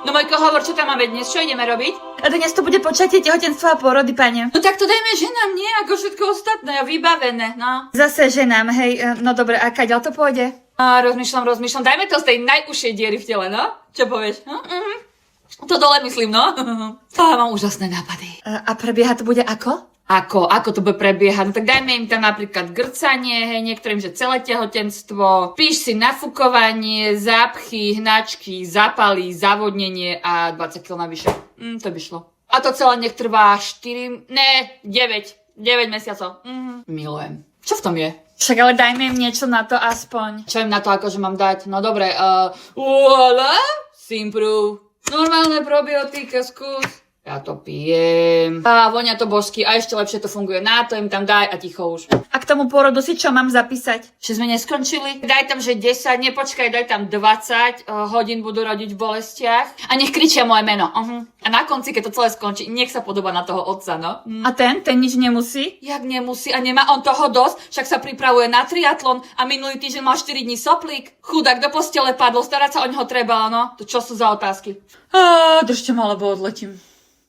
No Mojko, hovor, čo tam máme dnes? Čo ideme robiť? A dnes to bude počatie tehotenstva a pôrody, pane. No tak to dajme ženám, nie? Ako všetko ostatné, vybavené, no. Zase ženám, hej, no dobre, a kaďal to pôjde? A rozmýšľam. Dajme to z tej najúžšej diery v tele, no? Čo povieš? To dole myslím, no. Mám úžasné nápady. A prebieha to bude ako? Ako to bude prebiehať? No tak dajme im tam napríklad grcanie, hej, niektorým, že celé tehotenstvo, píš si nafukovanie, zápchy, hnačky, zápaly, zavodnenie a 20 kg navyše. To by šlo. A to celé nech trvá 9 mesiacov. Milujem. Čo v tom je? Však ale dajme im niečo na to aspoň. Čo im na to akože mám dať? No dobre, voilà, Simprove. Normálne probiotika, skús. Ja to pijem. A vonia to božsky a ešte lepšie to funguje. Na to im tam daj a ticho už. A k tomu pôrodu si čo mám zapísať? Že sme neskončili? Daj tam, že 10, nepočkaj, daj tam 20 hodín budú rodiť v bolestiach. A nech kričia moje meno. A na konci, keď to celé skončí, nech sa podobá na toho otca, no. A ten nič nemusí? Jak nemusí a nemá on toho dosť, však sa pripravuje na triatlon a minulý týždeň mal 4 dní soplík. Chudák do postele padol, starať sa o neho treba, no. To čo sú za otázky? Držte ma, lebo odletím.